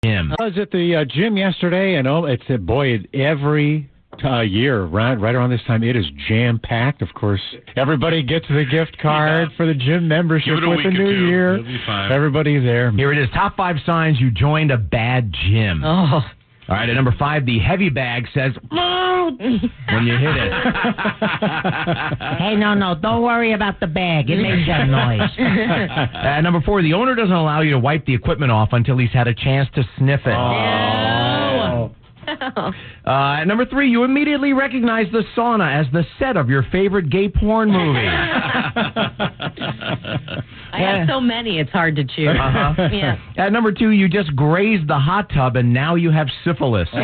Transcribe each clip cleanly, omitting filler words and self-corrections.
Jim. I was at the gym yesterday, and every year, right around this time, it is jam-packed. Of course, everybody gets the gift card for the gym membership with the new year. It'll be fine. Everybody's there. Here it is. Top 5 signs you joined a bad gym. Oh. All right, at number 5, the heavy bag says, "Load," when you hit it. Hey, no, don't worry about the bag. It makes that noise. At number 4, the owner doesn't allow you to wipe the equipment off until he's had a chance to sniff it. Oh. At number 3, you immediately recognize the sauna as the set of your favorite gay porn movie. I have so many, it's hard to choose. Uh-huh. Yeah. At number 2, you just grazed the hot tub and now you have syphilis. Oh.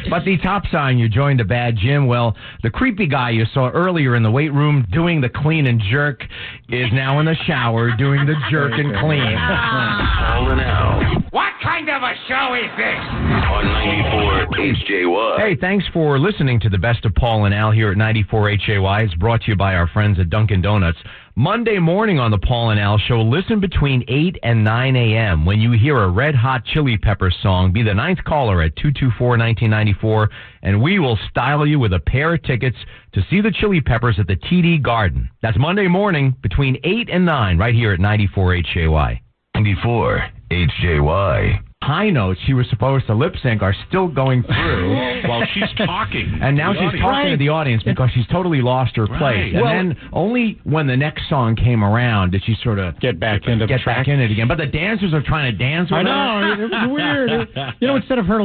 But the top sign you joined a bad gym, well, the creepy guy you saw earlier in the weight room doing the clean and jerk is now in the shower doing the jerk and clean. Paul and Al What kind of a show is this? on 94 HJY. Hey, thanks for listening to the Best of Paul and Al here at 94 HAY. It's brought to you by our friends at Dunkin' Donuts. Monday morning on the Paul and Al Show, listen between 8 and 9 a.m. When you hear a Red Hot Chili Peppers song, be the 9th caller at 224-1994, and we will style you with a pair of tickets to see the Chili Peppers at the TD Garden. That's Monday morning between 8 and 9 right here at 94 HAY. 94 HJY. High notes she was supposed to lip sync are still going through. While she's talking. And now she's talking to the audience because she's totally lost her place. And then only when the next song came around did she sort of Get back into the track. back in it again. But the dancers are trying to dance with I her. know, it was weird. Instead of her,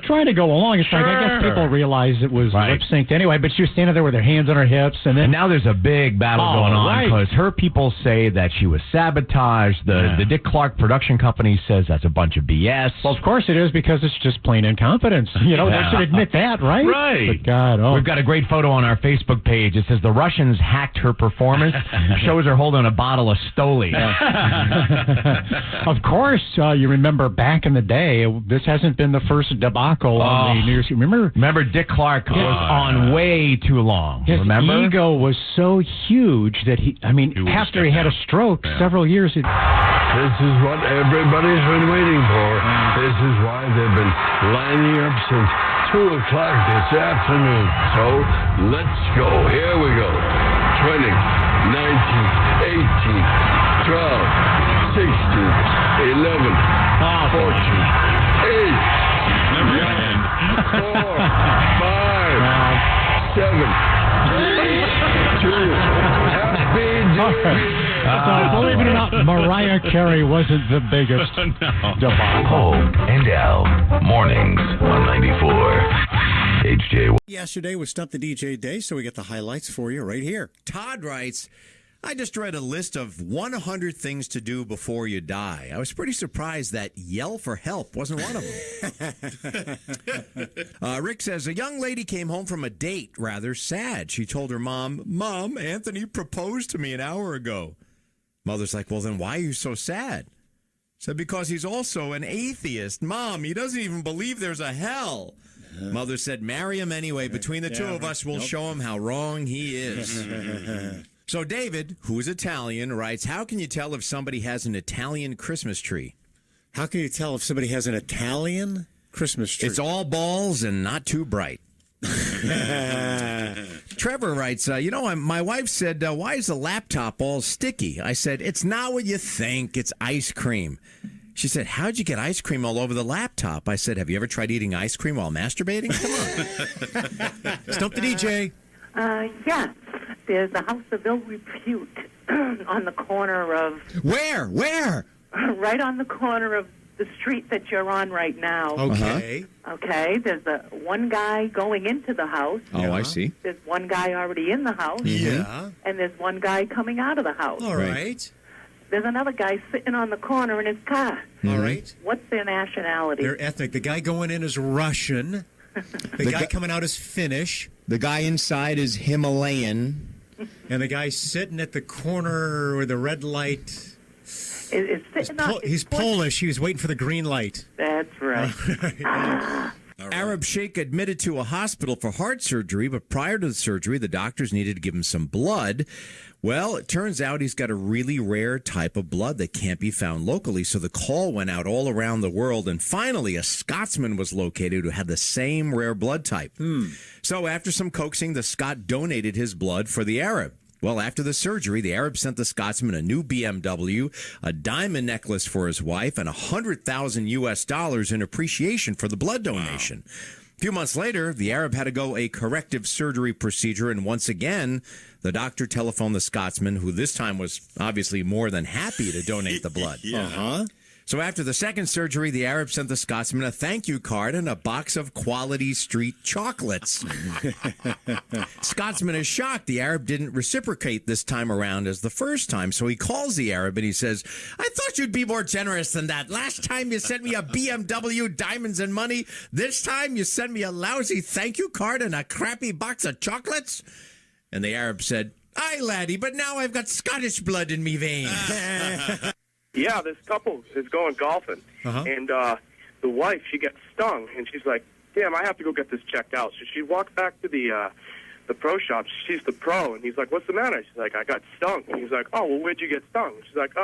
trying to go along, it's like, I guess people realized it was lip-synced anyway, but she was standing there with her hands on her hips, and then... And now there's a big battle going on because her people say that she was sabotaged. The Dick Clark production company says that's a bunch of BS. Well, of course it is, because it's just plain incompetence. They should admit that, right? Right. But God, We've got a great photo on our Facebook page. It says the Russians hacked her performance. Shows her holding a bottle of Stoli. Of course, you remember back in the day, this hasn't been the first debacle on the New Year's. Remember Dick Clark was on way too long. His Remember? ego was so huge that after he had a stroke several years. This is what everybody's been waiting for. This is why they've been lining up since 2 o'clock this afternoon. So let's go. Here we go. 20, 19, 18, 12, 16, 11, 14, 8, Never gonna end. 4, 5, 7, 2. Happy So, believe it or not, Mariah Carey wasn't the biggest debacle. Paul and Al. Mornings on 94 HJY. Yesterday was Stump the DJ Day, so we got the highlights for you right here. Todd writes, I just read a list of 100 things to do before you die. I was pretty surprised that yell for help wasn't one of them. Rick says, a young lady came home from a date rather sad. She told her mom, Mom, Anthony proposed to me an hour ago. Mother's like, well, then why are you so sad? Said, because he's also an atheist. Mom, he doesn't even believe there's a hell. Mother said, marry him anyway. Between the two of us, we'll show him how wrong he is. So David, who is Italian, writes, how can you tell if somebody has an Italian Christmas tree? How can you tell if somebody has an Italian Christmas tree? It's all balls and not too bright. Trevor writes, my wife said, why is the laptop all sticky? I said, it's not what you think. It's ice cream. She said, how'd you get ice cream all over the laptop? I said, have you ever tried eating ice cream while masturbating? Come on. Stump the DJ. Yes. There's a house of ill repute on the corner of... Where? Right on the corner of the street that you're on right now. Okay. Okay. There's one guy going into the house. Oh, I see. There's one guy already in the house. Yeah. And there's one guy coming out of the house. All right. There's another guy sitting on the corner in his car. All right. What's their nationality? They're ethnic. The guy going in is Russian. The guy coming out is Finnish. The guy inside is Himalayan. And the guy sitting at the corner where the red light... Is sitting on... He's Polish. He was waiting for the green light. That's right. Arab Sheikh admitted to a hospital for heart surgery, but prior to the surgery, the doctors needed to give him some blood. Well, it turns out he's got a really rare type of blood that can't be found locally, so the call went out all around the world, and finally a Scotsman was located who had the same rare blood type. So after some coaxing, the Scot donated his blood for the Arab. Well, after the surgery, the Arab sent the Scotsman a new BMW, a diamond necklace for his wife, and $100,000 in appreciation for the blood donation. A few months later, the Arab had to go a corrective surgery procedure, and once again, the doctor telephoned the Scotsman, who this time was obviously more than happy to donate the blood. So after the second surgery, the Arab sent the Scotsman a thank you card and a box of Quality Street chocolates. Scotsman is shocked. The Arab didn't reciprocate this time around as the first time, so he calls the Arab and he says, I thought you'd be more generous than that. Last time you sent me a BMW, diamonds, and money. This time you sent me a lousy thank you card and a crappy box of chocolates? And the Arab said, aye, laddie, but now I've got Scottish blood in me veins. Yeah, this couple is going golfing, and the wife, she gets stung, and she's like, damn, I have to go get this checked out. So she walks back to the pro shop. She's the pro, and he's like, what's the matter? She's like, I got stung. And he's like, oh, well, where'd you get stung? She's like,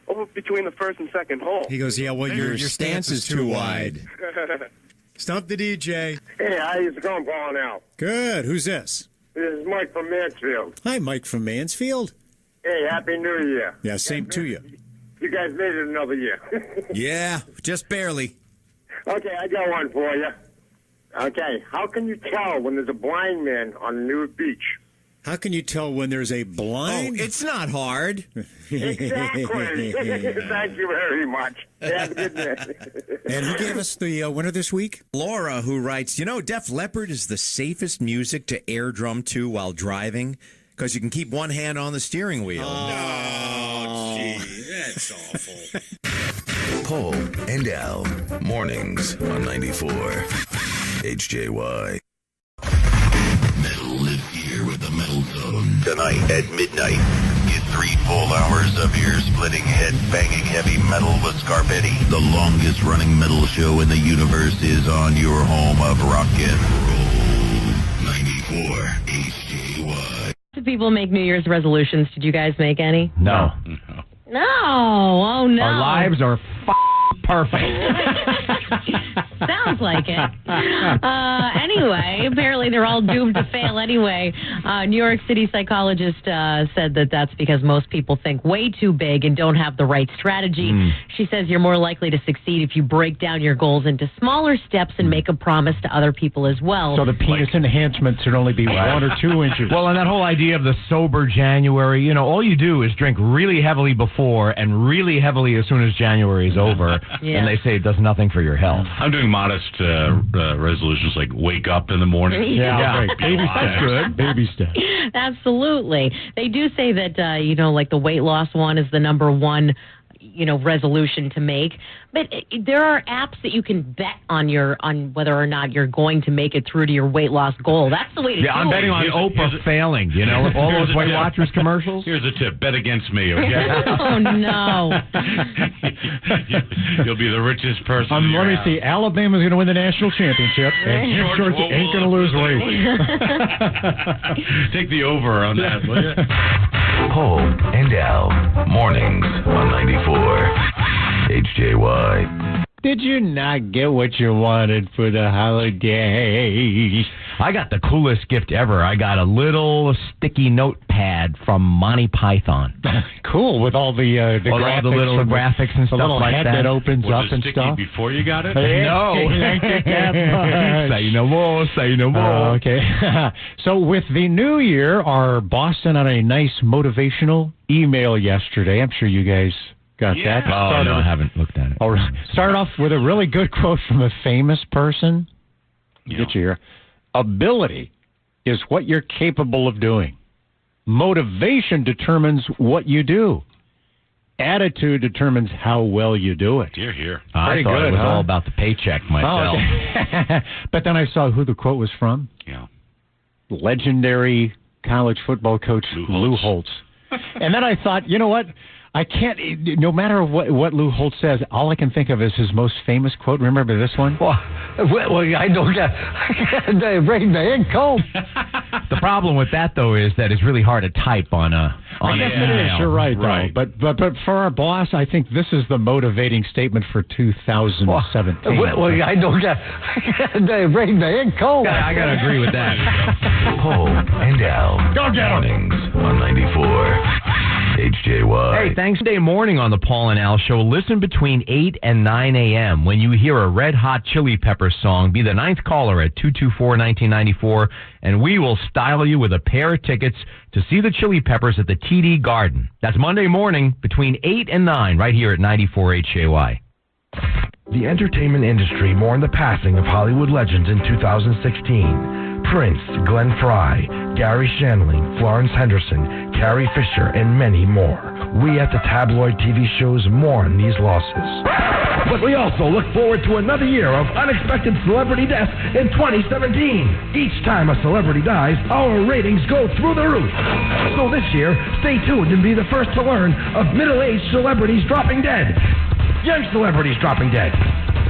over between the first and second hole. He goes, yeah, well, your stance is too wide. Stump the DJ. Hey, how's it going, Paul and Al? Good. Who's this? This is Mike from Mansfield. Hi, Mike from Mansfield. Hey, Happy New Year. Yeah, same to you. You guys made it another year. Yeah, just barely. Okay, I got one for you. Okay, how can you tell when there's a blind man on a nude beach? How can you tell when there's a blind? Oh, it's not hard. Exactly. Thank you very much. Have a good day. And who gave us the winner this week? Laura, who writes, Def Leppard is the safest music to air drum to while driving because you can keep one hand on the steering wheel. Oh, gee, that's awful. Paul and Al, mornings on 94 HJY. Metal live here with the Metal Zone. Tonight at midnight, get 3 full hours of ear-splitting, head-banging heavy metal with Scarpetti. The longest-running metal show in the universe is on your home of rock and roll. 94 HJY. Did people make New Year's resolutions? Did you guys make any? No. No. Oh, no. Our lives are perfect. Sounds like it. Anyway, apparently they're all doomed to fail anyway. New York City psychologist said that that's because most people think way too big and don't have the right strategy. She says you're more likely to succeed if you break down your goals into smaller steps and make a promise to other people as well. So the penis enhancement should only be 1 or 2 inches. Well, and that whole idea of the sober January, all you do is drink really heavily before and really heavily as soon as January is over. Yeah. And they say it does nothing for your health. I'm doing modest resolutions like wake up in the morning. Yeah. Right. Baby steps. That's good. Baby steps. Absolutely. They do say that, like the weight loss one is the number one, resolution to make. But there are apps that you can bet on whether or not you're going to make it through to your weight loss goal. That's the way to do it. Yeah, I'm betting on Oprah failing, with all those Weight Watchers commercials. Here's a tip. Bet against me, okay? Oh, no. You'll be the richest person. Let me see. Alabama's going to win the national championship, and Jim Shorts ain't going to lose weight. Take the over on that, will you? Paul and Al, mornings on 94 HJY. Did you not get what you wanted for the holidays? I got the coolest gift ever. I got a little sticky notepad from Monty Python. Cool, with all the graphics, all the little graphics and the stuff little like head that. opens Was up it and sticky stuff. before you got it? No. Thank you, Captain. Say no more, say no more. Okay. So with the new year, our boss sent out a nice motivational email yesterday. I'm sure you guys got that. Oh, no, I haven't looked at it. All right. Start off with a really good quote from a famous person. Get you here. Ability is what you're capable of doing. Motivation determines what you do. Attitude determines how well you do it. Here. I thought it was all about the paycheck myself. Oh, okay. But then I saw who the quote was from. Yeah. Legendary college football coach Lou Holtz. And then I thought, you know what? I can't, no matter what Lou Holtz says, all I can think of is his most famous quote. Remember this one? Well I don't get break the ink cold. The problem with that, though, is that it's really hard to type on I guess it is. You're right, though. But for our boss, I think this is the motivating statement for 2017. Well I don't get break the ink cold. Yeah, I got to agree with that. Paul and Al. Go get 'em. Mornings on 94 HJY. Hey, thanks. Day morning on the Paul and Al Show. Listen between 8 and 9 a.m. When you hear a Red Hot Chili Peppers song, be the ninth caller at 224-1994, and we will style you with a pair of tickets to see the Chili Peppers at the TD Garden. That's Monday morning between 8 and 9 right here at 94 HJY. The entertainment industry mourned the passing of Hollywood legends in 2016. Prince, Glenn Frey, Gary Shandling, Florence Henderson, Carrie Fisher, and many more. We at the tabloid TV shows mourn these losses. But we also look forward to another year of unexpected celebrity deaths in 2017. Each time a celebrity dies, our ratings go through the roof. So this year, stay tuned and be the first to learn of middle-aged celebrities dropping dead. Young celebrities dropping dead.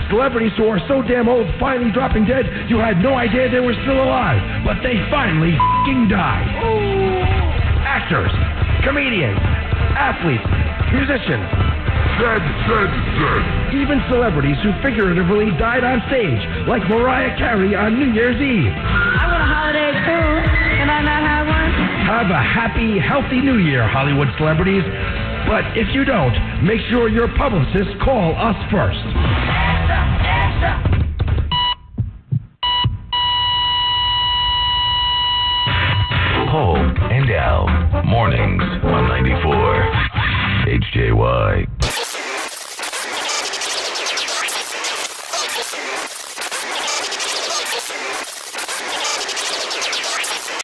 Celebrities who are so damn old finally dropping dead, you had no idea they were still alive, but they finally f***ing died. Actors, comedians, athletes, musicians. Dead. Even celebrities who figuratively died on stage, like Mariah Carey on New Year's Eve. I want a holiday too. Can I not have one? Have a happy, healthy New Year, Hollywood celebrities. But if you don't, make sure your publicists call us first. Extra.